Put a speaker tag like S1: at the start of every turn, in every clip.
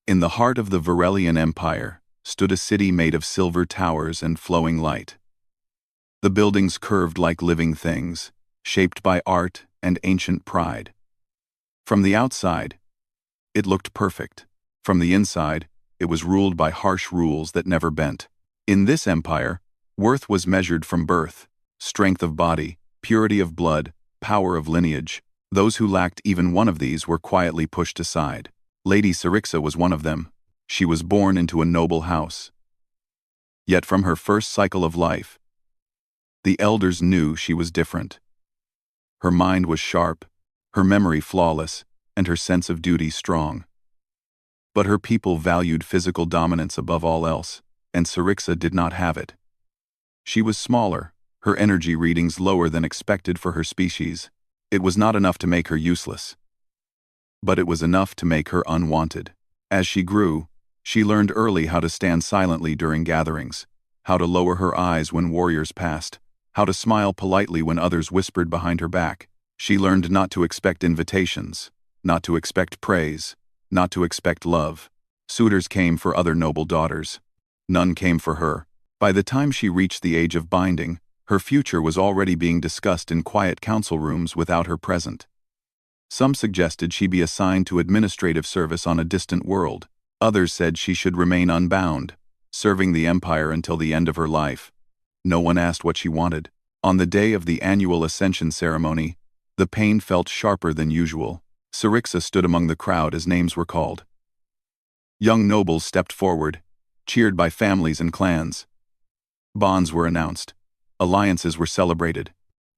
S1: In the heart of the Varelian Empire stood a city made of silver towers and flowing light. The buildings curved like living things, shaped by art and ancient pride. From the outside, it looked perfect. From the inside, it was ruled by harsh rules that never bent. In this empire, worth was measured from birth, strength of body, purity of blood, power of lineage. Those who lacked even one of these were quietly pushed aside. Lady Syrixa was one of them. She was born into a noble house. Yet from her first cycle of life, the elders knew she was different. Her mind was sharp, her memory flawless, and her sense of duty strong. But her people valued physical dominance above all else, and Syrixa did not have it. She was smaller, her energy readings lower than expected for her species. It was not enough to make her useless, but it was enough to make her unwanted. As she grew, she learned early how to stand silently during gatherings, how to lower her eyes when warriors passed, how to smile politely when others whispered behind her back. She learned not to expect invitations, not to expect praise, not to expect love. Suitors came for other noble daughters. None came for her. By the time she reached the age of binding, her future was already being discussed in quiet council rooms without her present. Some suggested she be assigned to administrative service on a distant world. Others said she should remain unbound, serving the empire until the end of her life. No one asked what she wanted. On the day of the annual ascension ceremony, the pain felt sharper than usual. Syrixa stood among the crowd as names were called. Young nobles stepped forward, cheered by families and clans. Bonds were announced. Alliances were celebrated.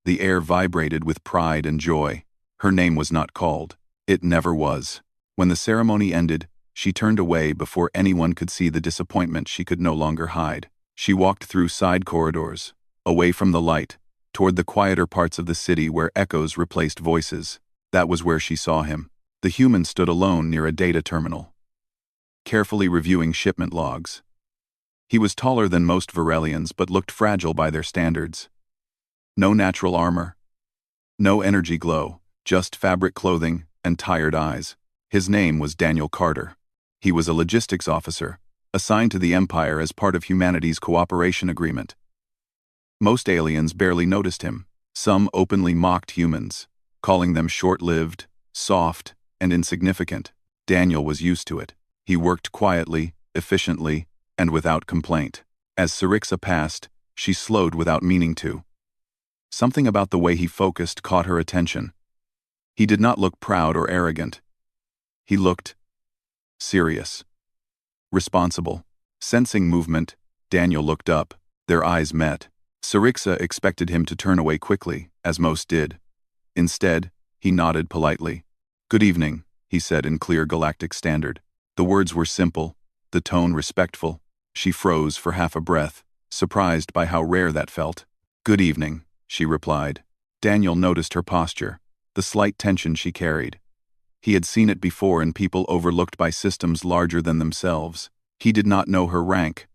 S1: The air vibrated with pride and joy. Her name was not called. It never was. When the ceremony ended, she turned away before anyone could see the disappointment she could no longer hide. She walked through side corridors, away from the light, toward the quieter parts of the city where echoes replaced voices. That was where she saw him. The human stood alone near a data terminal, carefully reviewing shipment logs. He was taller than most Varelians but looked fragile by their standards. No natural armor, no energy glow, just fabric clothing and tired eyes. His name was Daniel Carter. He was a logistics officer, assigned to the Empire as part of humanity's cooperation agreement. Most aliens barely noticed him. Some openly mocked humans, calling them short-lived, soft, and insignificant. Daniel was used to it. He worked quietly, efficiently, and without complaint. As Syrixa passed, she slowed without meaning to. Something about the way he focused caught her attention. He did not look proud or arrogant. He looked serious, responsible. Sensing movement, Daniel looked up. Their eyes met. Syrixa expected him to turn away quickly, as most did. Instead, he nodded politely. "Good evening," he said in clear galactic standard. The words were simple, the tone respectful. She froze for half a breath, surprised by how rare that felt. "Good evening," she replied. Daniel noticed her posture, the slight tension she carried. He had seen it before in people overlooked by systems larger than themselves. He did not know her rank,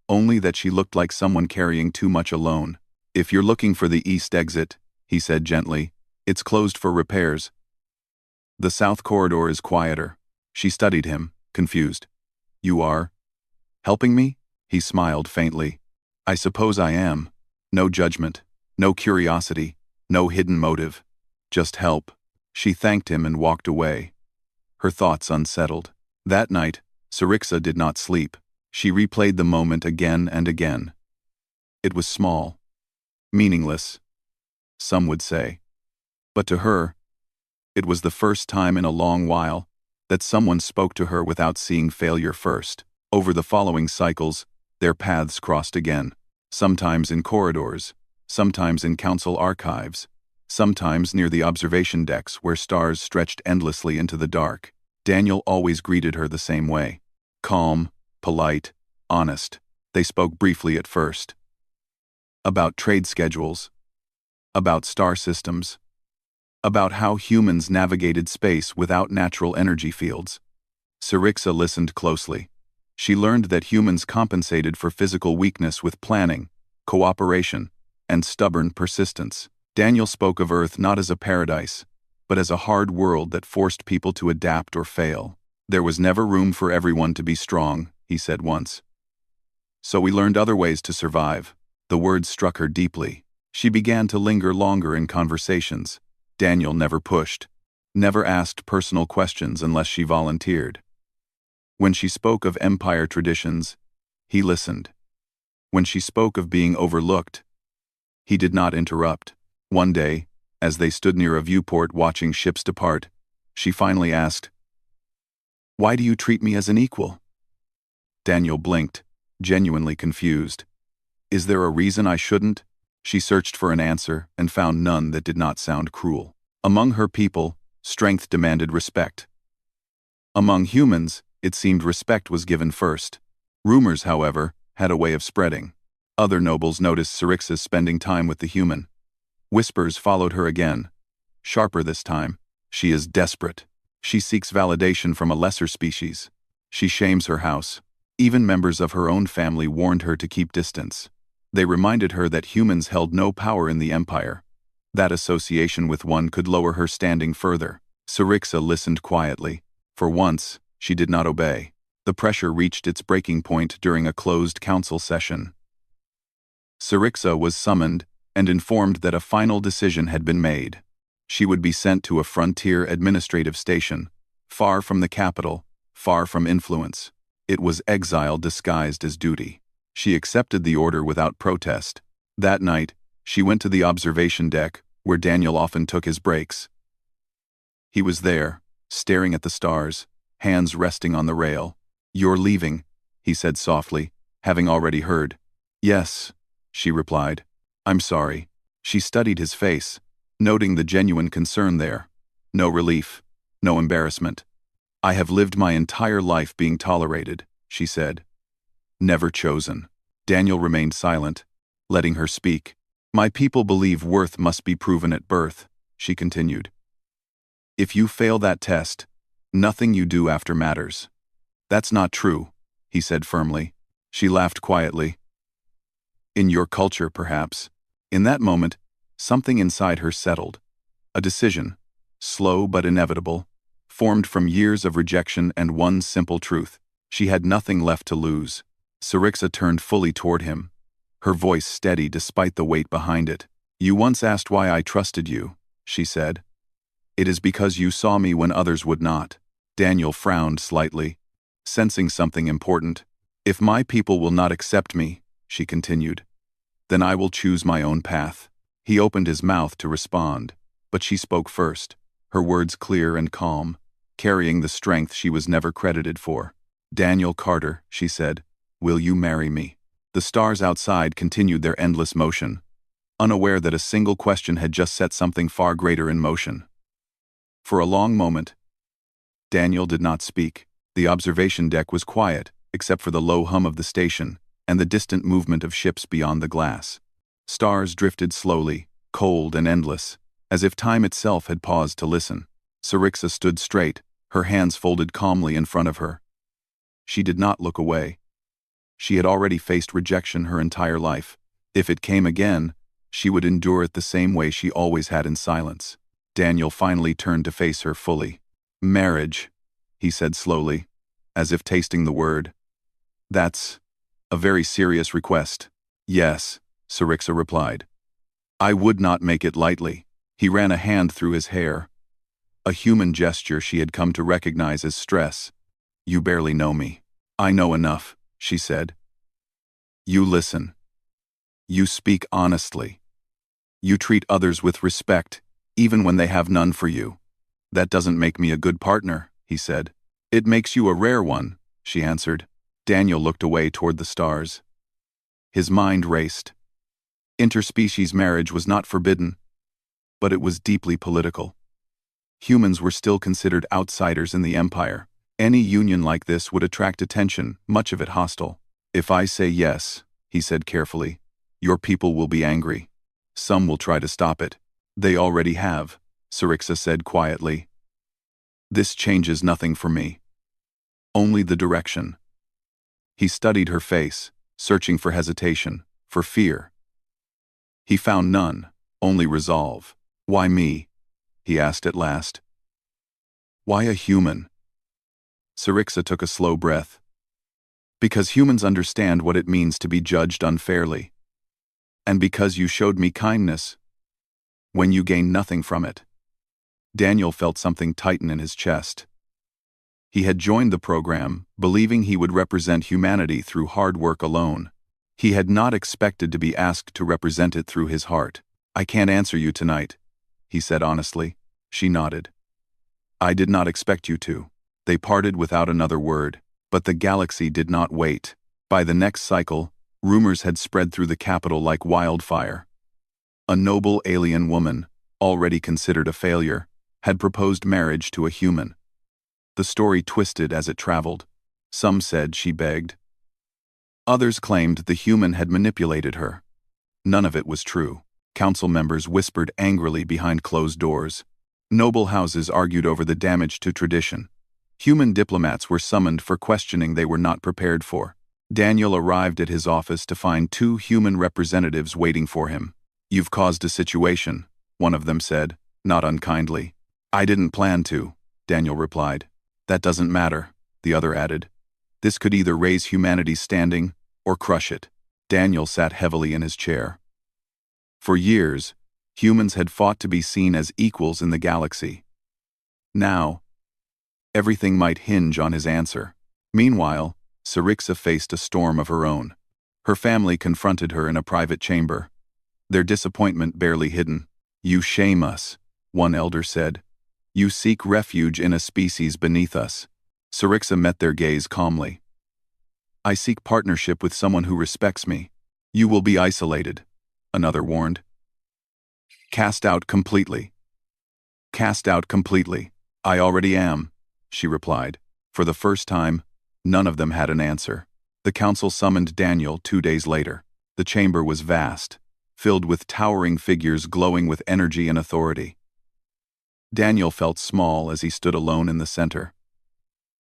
S1: only that she looked like someone carrying too much alone. "If you're looking for the east exit," he said gently, "it's closed for repairs. The south corridor is quieter." She studied him, confused. "You are helping me?" He smiled faintly. "I suppose I am. No judgment, no curiosity, no hidden motive. Just help." She thanked him and walked away, her thoughts unsettled. That night, Syrixa did not sleep. She replayed the moment again and again. It was small, meaningless, some would say. But to her, it was the first time in a long while that someone spoke to her without seeing failure first. Over the following cycles, their paths crossed again. Sometimes in corridors, sometimes in council archives, sometimes near the observation decks where stars stretched endlessly into the dark. Daniel always greeted her the same way. Calm, polite, honest. They spoke briefly at first. About trade schedules, about star systems, about how humans navigated space without natural energy fields. Syrixa listened closely. She learned that humans compensated for physical weakness with planning, cooperation, and stubborn persistence. Daniel spoke of Earth not as a paradise, but as a hard world that forced people to adapt or fail. There was never room for everyone to be strong, he said once. So we learned other ways to survive. The words struck her deeply. She began to linger longer in conversations. Daniel never pushed, never asked personal questions unless she volunteered. When she spoke of empire traditions, he listened. When she spoke of being overlooked, he did not interrupt. One day, as they stood near a viewport watching ships depart, she finally asked, "Why do you treat me as an equal?" Daniel blinked, genuinely confused. "Is there a reason I shouldn't?" She searched for an answer and found none that did not sound cruel. Among her people, strength demanded respect. Among humans, it seemed respect was given first. Rumors, however, had a way of spreading. Other nobles noticed Syrinx spending time with the human. Whispers followed her again. Sharper this time. She is desperate. She seeks validation from a lesser species. She shames her house. Even members of her own family warned her to keep distance. They reminded her that humans held no power in the empire. That association with one could lower her standing further. Syrinx listened quietly. For once, she did not obey. The pressure reached its breaking point during a closed council session. Syrinx was summoned and informed that a final decision had been made. She would be sent to a frontier administrative station, far from the capital, far from influence. It was exile disguised as duty. She accepted the order without protest. That night, she went to the observation deck, where Daniel often took his breaks. He was there, staring at the stars, hands resting on the rail. "You're leaving," he said softly, having already heard. "Yes," she replied. "I'm sorry." She studied his face, noting the genuine concern there. No relief, no embarrassment. "I have lived my entire life being tolerated," she said. "Never chosen." Daniel remained silent, letting her speak. "My people believe worth must be proven at birth," she continued. "If you fail that test, nothing you do after matters." "That's not true," he said firmly. She laughed quietly. "In your culture, perhaps." In that moment, something inside her settled. A decision, slow but inevitable, formed from years of rejection and one simple truth. She had nothing left to lose. Syrinx turned fully toward him, her voice steady despite the weight behind it. "You once asked why I trusted you," she said. "It is because you saw me when others would not." Daniel frowned slightly, sensing something important. "If my people will not accept me," she continued, "then I will choose my own path." He opened his mouth to respond, but she spoke first, her words clear and calm, carrying the strength she was never credited for. "Daniel Carter," she said, "will you marry me?" The stars outside continued their endless motion, unaware that a single question had just set something far greater in motion. For a long moment, Daniel did not speak. The observation deck was quiet, except for the low hum of the station and the distant movement of ships beyond the glass. Stars drifted slowly, cold and endless, as if time itself had paused to listen. Syrinx stood straight, her hands folded calmly in front of her. She did not look away. She had already faced rejection her entire life. If it came again, she would endure it the same way she always had, in silence. Daniel finally turned to face her fully. "Marriage," he said slowly, as if tasting the word. "That's a very serious request." "Yes," Syrinx replied. "I would not make it lightly." He ran a hand through his hair, a human gesture she had come to recognize as stress. "You barely know me." "I know enough," she said. "You listen. You speak honestly. You treat others with respect, even when they have none for you." "That doesn't make me a good partner," he said. "It makes you a rare one," she answered. Daniel looked away toward the stars. His mind raced. Interspecies marriage was not forbidden, but it was deeply political. Humans were still considered outsiders in the empire. Any union like this would attract attention, much of it hostile. "If I say yes," he said carefully, "your people will be angry. Some will try to stop it." "They already have," Syrinx said quietly. "This changes nothing for me. Only the direction." He studied her face, searching for hesitation, for fear. He found none, only resolve. "Why me?" he asked at last. "Why a human?" Sirixa took a slow breath. Because humans understand what it means to be judged unfairly. And because you showed me kindness when you gained nothing from it. Daniel felt something tighten in his chest. He had joined the program, believing he would represent humanity through hard work alone. He had not expected to be asked to represent it through his heart. I can't answer you tonight, he said honestly. She nodded. I did not expect you to. They parted without another word, but the galaxy did not wait. By the next cycle, rumors had spread through the capital like wildfire. A noble alien woman, already considered a failure, had proposed marriage to a human. The story twisted as it traveled. Some said she begged. Others claimed the human had manipulated her. None of it was true. Council members whispered angrily behind closed doors. Noble houses argued over the damage to tradition. Human diplomats were summoned for questioning they were not prepared for. Daniel arrived at his office to find 2 human representatives waiting for him. You've caused a situation, one of them said, not unkindly. I didn't plan to, Daniel replied. That doesn't matter, the other added. This could either raise humanity's standing or crush it. Daniel sat heavily in his chair. For years, humans had fought to be seen as equals in the galaxy. Now, everything might hinge on his answer. Meanwhile, Sirixa faced a storm of her own. Her family confronted her in a private chamber, their disappointment barely hidden. You shame us, one elder said. You seek refuge in a species beneath us. Sirixa met their gaze calmly. I seek partnership with someone who respects me. You will be isolated, another warned. Cast out completely. Cast out completely. I already am, she replied. For the first time, none of them had an answer. The council summoned Daniel 2 days later. The chamber was vast, filled with towering figures glowing with energy and authority. Daniel felt small as he stood alone in the center.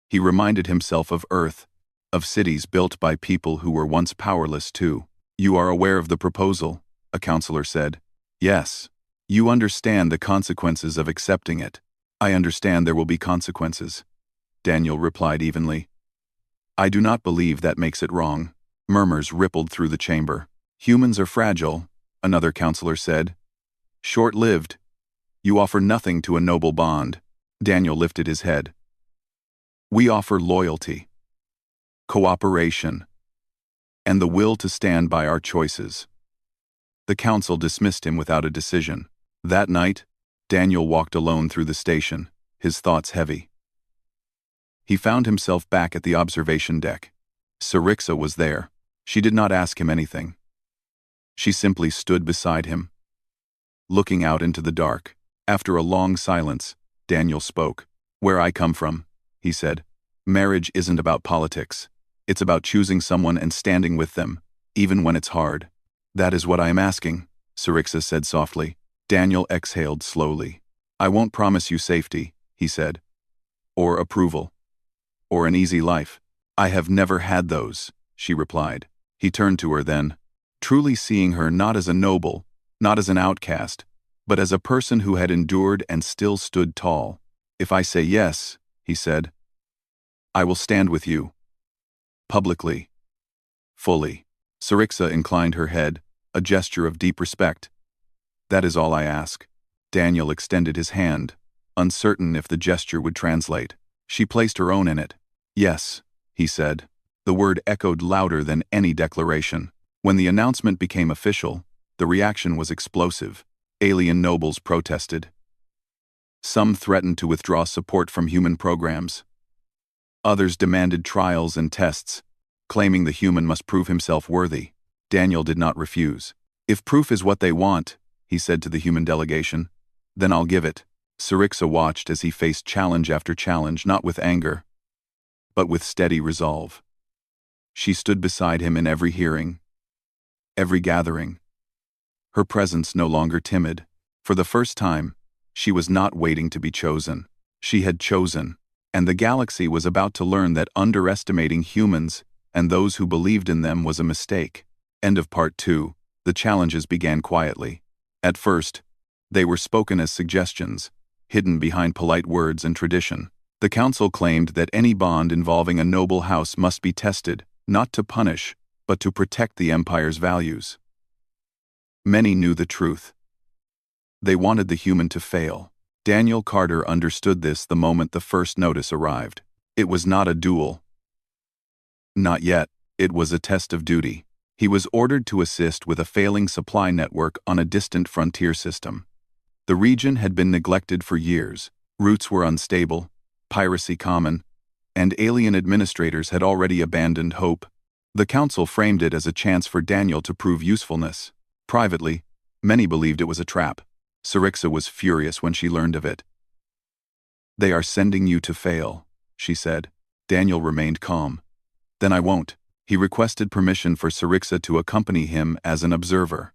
S1: He reminded himself of Earth, of cities built by people who were once powerless too. You are aware of the proposal, a counselor said. Yes. You understand the consequences of accepting it. I understand there will be consequences, Daniel replied evenly. I do not believe that makes it wrong. Murmurs rippled through the chamber. Humans are fragile, another counselor said. Short-lived. You offer nothing to a noble bond. Daniel lifted his head. We offer loyalty, cooperation, and the will to stand by our choices. The council dismissed him without a decision. That night, Daniel walked alone through the station, his thoughts heavy. He found himself back at the observation deck. Sirixa was there. She did not ask him anything. She simply stood beside him, looking out into the dark. After a long silence, Daniel spoke. Where I come from, he said, marriage isn't about politics. It's about choosing someone and standing with them, even when it's hard. That is what I am asking, Sirixa said softly. Daniel exhaled slowly. I won't promise you safety, he said, or approval, or an easy life. I have never had those, she replied. He turned to her then, truly seeing her not as a noble, not as an outcast, but as a person who had endured and still stood tall. If I say yes, he said, I will stand with you. Publicly. Fully. Sirixa inclined her head, a gesture of deep respect. That is all I ask. Daniel extended his hand, uncertain if the gesture would translate. She placed her own in it. Yes, he said. The word echoed louder than any declaration. When the announcement became official, the reaction was explosive. Alien nobles protested. Some threatened to withdraw support from human programs. Others demanded trials and tests, claiming the human must prove himself worthy. Daniel did not refuse. If proof is what they want, he said to the human delegation, then I'll give it. Sirixa watched as he faced challenge after challenge, not with anger, but with steady resolve. She stood beside him in every hearing, every gathering. Her presence no longer timid. For the first time, she was not waiting to be chosen. She had chosen, and the galaxy was about to learn that underestimating humans and those who believed in them was a mistake. End of Part 2. The challenges began quietly. At first, they were spoken as suggestions, hidden behind polite words and tradition. The council claimed that any bond involving a noble house must be tested, not to punish, but to protect the Empire's values. Many knew the truth. They wanted the human to fail. Daniel Carter understood this the moment the first notice arrived. It was not a duel. Not yet. It was a test of duty. He was ordered to assist with a failing supply network on a distant frontier system. The region had been neglected for years. Routes were unstable, piracy common, and alien administrators had already abandoned hope. The council framed it as a chance for Daniel to prove usefulness. Privately, many believed it was a trap. Sirixa was furious when she learned of it. "They are sending you to fail," she said. Daniel remained calm. "Then I won't." He requested permission for Sirixa to accompany him as an observer.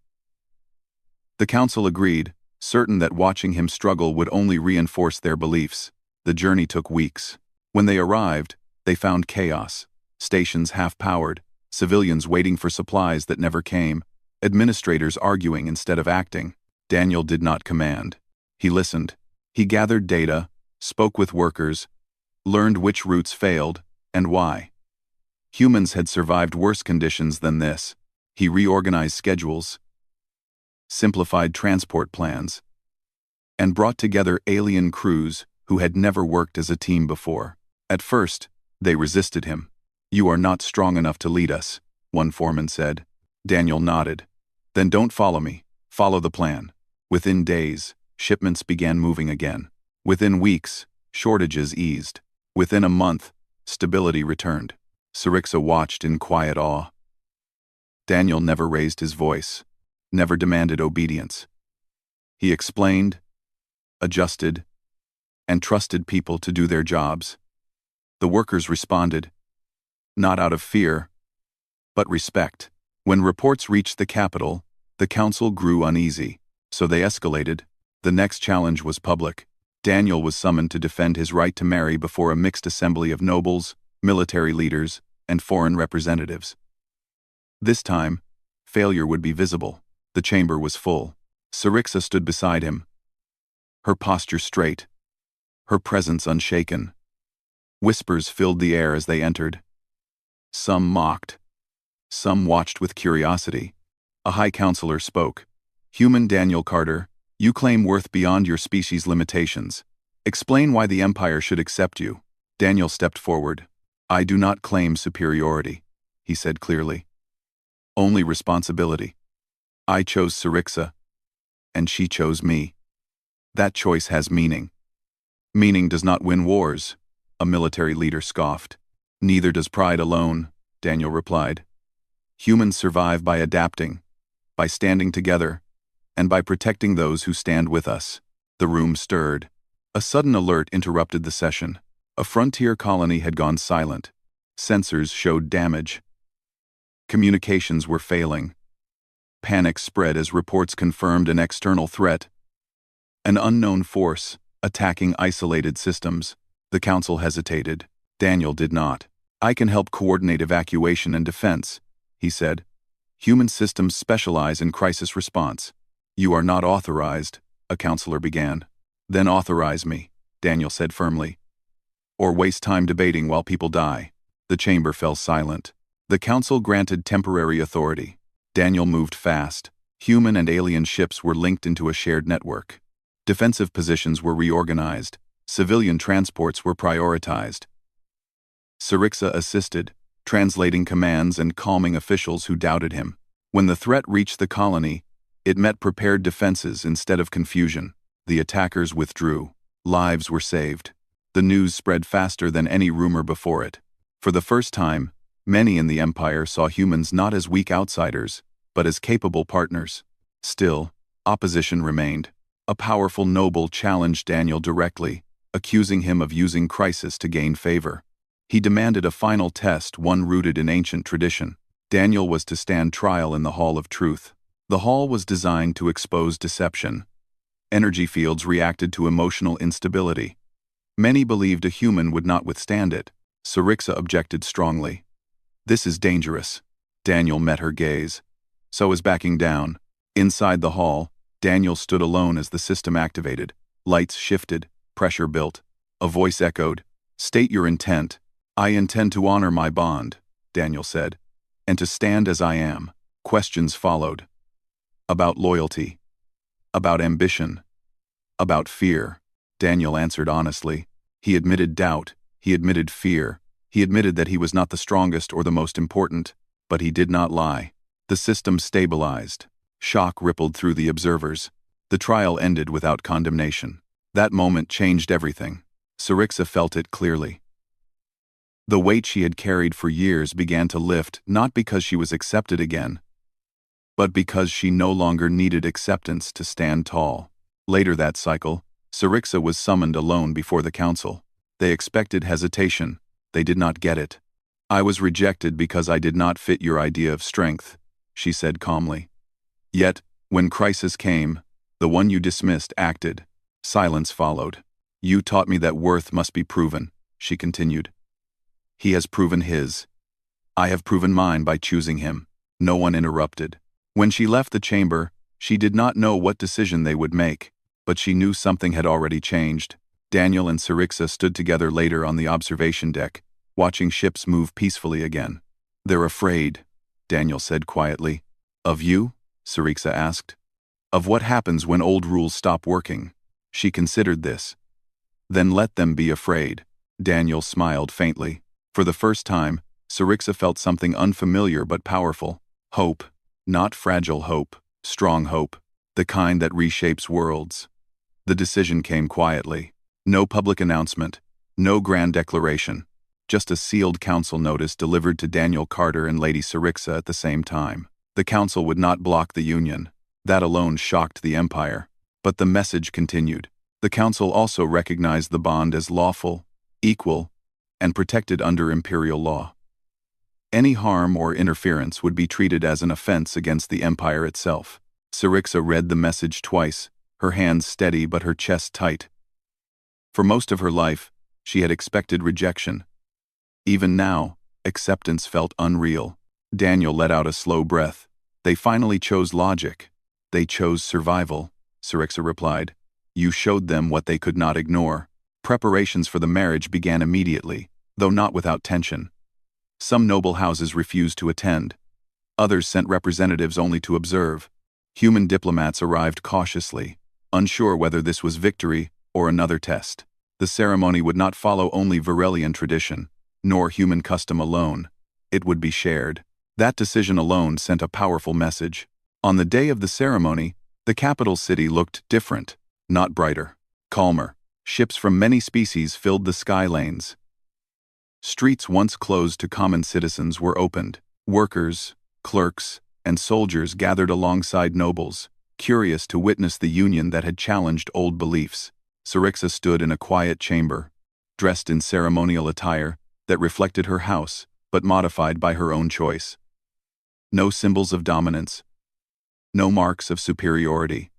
S1: The council agreed, certain that watching him struggle would only reinforce their beliefs. The journey took weeks. When they arrived, they found chaos. Stations half-powered, civilians waiting for supplies that never came, administrators arguing instead of acting. Daniel did not command. He listened. He gathered data, spoke with workers, learned which routes failed, and why. Humans had survived worse conditions than this. He reorganized schedules, simplified transport plans, and brought together alien crews who had never worked as a team before. At first, they resisted him. "You are not strong enough to lead us," one foreman said. Daniel nodded. "Then don't follow me. Follow the plan." Within days, shipments began moving again. Within weeks, shortages eased. Within a month, stability returned. Sirixa watched in quiet awe. Daniel never raised his voice, never demanded obedience. He explained, adjusted, and trusted people to do their jobs. The workers responded, not out of fear, but respect. When reports reached the capital, the council grew uneasy, so they escalated. The next challenge was public. Daniel was summoned to defend his right to marry before a mixed assembly of nobles, military leaders, and foreign representatives. This time, failure would be visible. The chamber was full. Sirixa stood beside him, her posture straight, her presence unshaken. Whispers filled the air as they entered. Some mocked. Some watched with curiosity. A high counselor spoke. "Human Daniel Carter, you claim worth beyond your species' limitations. Explain why the Empire should accept you." Daniel stepped forward. "I do not claim superiority," he said clearly. "Only responsibility. I chose Sirixa, and she chose me. That choice has meaning." "Meaning does not win wars," a military leader scoffed. "Neither does pride alone," Daniel replied. "Humans survive by adapting, by standing together, and by protecting those who stand with us." The room stirred. A sudden alert interrupted the session. A frontier colony had gone silent. Sensors showed damage. Communications were failing. Panic spread as reports confirmed an external threat. An unknown force, attacking isolated systems. The council hesitated. Daniel did not. "I can help coordinate evacuation and defense," he said. "Human systems specialize in crisis response." "You are not authorized," a counselor began. "Then authorize me," Daniel said firmly. "Or waste time debating while people die." The chamber fell silent. The council granted temporary authority. Daniel moved fast. Human and alien ships were linked into a shared network. Defensive positions were reorganized. Civilian transports were prioritized. Sirixa assisted, translating commands and calming officials who doubted him. When the threat reached the colony, it met prepared defenses instead of confusion. The attackers withdrew. Lives were saved. The news spread faster than any rumor before it. For the first time, many in the Empire saw humans not as weak outsiders, but as capable partners. Still, opposition remained. A powerful noble challenged Daniel directly, accusing him of using crisis to gain favor. He demanded a final test, one rooted in ancient tradition. Daniel was to stand trial in the Hall of Truth. The hall was designed to expose deception. Energy fields reacted to emotional instability. Many believed a human would not withstand it. Sirixa objected strongly. "This is dangerous." Daniel met her gaze. So is backing down. Inside the hall, Daniel stood alone as the system activated. Lights shifted, pressure built. A voice echoed, State your intent. I intend to honor my bond, Daniel said, and to stand as I am. Questions followed. About loyalty. About ambition. About fear. Daniel answered honestly. He admitted doubt. He admitted fear. He admitted that he was not the strongest or the most important, but he did not lie. The system stabilized. Shock rippled through the observers. The trial ended without condemnation. That moment changed everything. Sirixa felt it clearly. The weight she had carried for years began to lift, not because she was accepted again, but because she no longer needed acceptance to stand tall. Later that cycle, Sirixa was summoned alone before the council. They expected hesitation. They did not get it. I was rejected because I did not fit your idea of strength, she said calmly. Yet, when crisis came, the one you dismissed acted. Silence followed. You taught me that worth must be proven, she continued. He has proven his. I have proven mine by choosing him. No one interrupted. When she left the chamber, she did not know what decision they would make, but she knew something had already changed. Daniel and Sirixa stood together later on the observation deck, watching ships move peacefully again. They're afraid, Daniel said quietly. Of you? Sirixa asked. Of what happens when old rules stop working. She considered this. Then let them be afraid. Daniel smiled faintly. For the first time, Sirixa felt something unfamiliar but powerful. Hope. Not fragile hope, strong hope. The kind that reshapes worlds. The decision came quietly. No public announcement. No grand declaration. Just a sealed council notice delivered to Daniel Carter and Lady Sirixa at the same time. The council would not block the union. That alone shocked the empire. But the message continued. The council also recognized the bond as lawful, equal, and protected under imperial law. Any harm or interference would be treated as an offense against the empire itself. Sirixa read the message twice, her hands steady but her chest tight. For most of her life, she had expected rejection. Even now, acceptance felt unreal. Daniel let out a slow breath. They finally chose logic. They chose survival, Sirixa replied. You showed them what they could not ignore. Preparations for the marriage began immediately, though not without tension. Some noble houses refused to attend. Others sent representatives only to observe. Human diplomats arrived cautiously, unsure whether this was victory or another test. The ceremony would not follow only Varelian tradition, nor human custom alone. It would be shared. That decision alone sent a powerful message. On the day of the ceremony, the capital city looked different, not brighter, calmer. Ships from many species filled the sky lanes. Streets once closed to common citizens were opened. Workers, clerks, and soldiers gathered alongside nobles, curious to witness the union that had challenged old beliefs. Sirixa stood in a quiet chamber, dressed in ceremonial attire that reflected her house, but modified by her own choice. No symbols of dominance. No marks of superiority.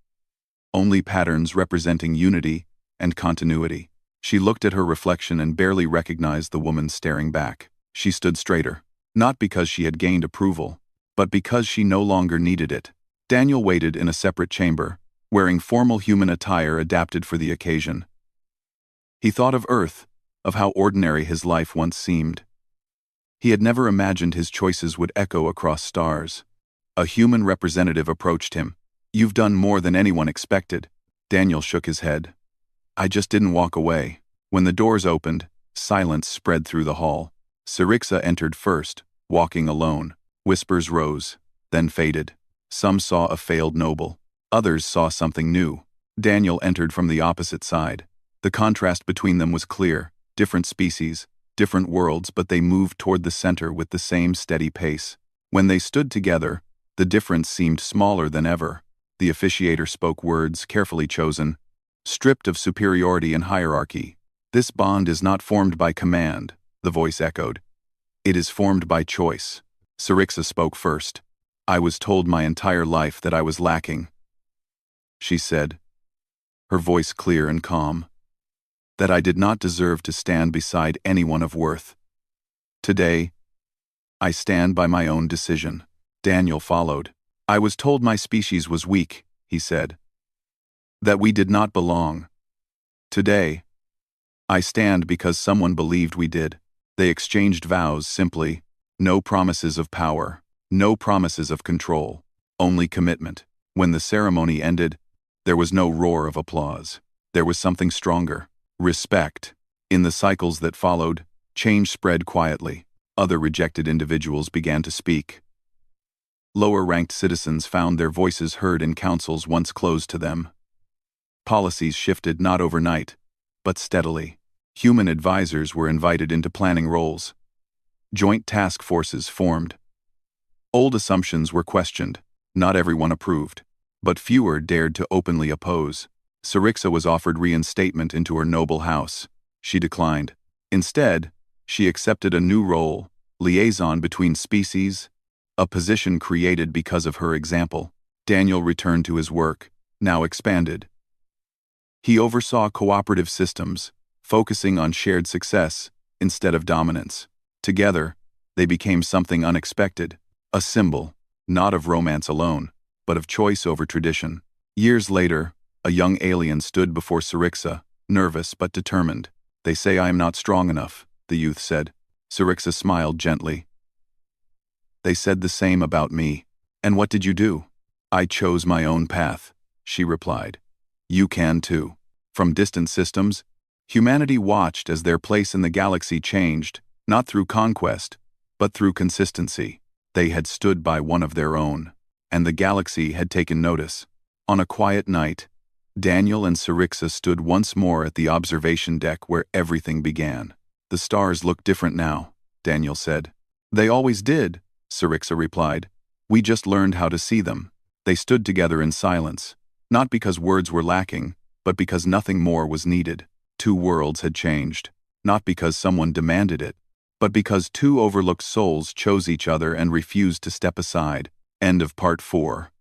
S1: Only patterns representing unity and continuity. She looked at her reflection and barely recognized the woman staring back. She stood straighter, not because she had gained approval, but because she no longer needed it. Daniel waited in a separate chamber, wearing formal human attire adapted for the occasion. He thought of Earth, of how ordinary his life once seemed. He had never imagined his choices would echo across stars. A human representative approached him. You've done more than anyone expected. Daniel shook his head. I just didn't walk away. When the doors opened, silence spread through the hall. Sirixa entered first, walking alone. Whispers rose, then faded. Some saw a failed noble. Others saw something new. Daniel entered from the opposite side. The contrast between them was clear. Different species, different worlds, but they moved toward the center with the same steady pace. When they stood together, the difference seemed smaller than ever. The officiator spoke words carefully chosen, stripped of superiority and hierarchy. This bond is not formed by command, the voice echoed. It is formed by choice. Sirixa spoke first. I was told my entire life that I was lacking, she said, her voice clear and calm. That I did not deserve to stand beside anyone of worth. Today, I stand by my own decision. Daniel followed. I was told my species was weak, he said. That we did not belong. Today, I stand because someone believed we did. They exchanged vows simply. No promises of power. No promises of control. Only commitment. When the ceremony ended, there was no roar of applause. There was something stronger. Respect. In the cycles that followed, change spread quietly. Other rejected individuals began to speak. Lower-ranked citizens found their voices heard in councils once closed to them. Policies shifted not overnight, but steadily. Human advisors were invited into planning roles. Joint task forces formed. Old assumptions were questioned. Not everyone approved, but fewer dared to openly oppose. Sirixa was offered reinstatement into her noble house. She declined. Instead, she accepted a new role, liaison between species, a position created because of her example. Daniel returned to his work, now expanded. He oversaw cooperative systems, focusing on shared success instead of dominance. Together, they became something unexpected, a symbol, not of romance alone, but of choice over tradition. Years later, a young alien stood before Sirixa, nervous but determined. "They say I am not strong enough," the youth said. Sirixa smiled gently. "They said the same about me. And what did you do?" "I chose my own path," she replied. "You can too." From distant systems, humanity watched as their place in the galaxy changed, not through conquest, but through consistency. They had stood by one of their own, and the galaxy had taken notice. On a quiet night, Daniel and Sirixa stood once more at the observation deck where everything began. "The stars look different now," Daniel said. "They always did," Sirixa replied. "We just learned how to see them." They stood together in silence, not because words were lacking, but because nothing more was needed. Two worlds had changed, not because someone demanded it, but because two overlooked souls chose each other and refused to step aside. End of Part 4.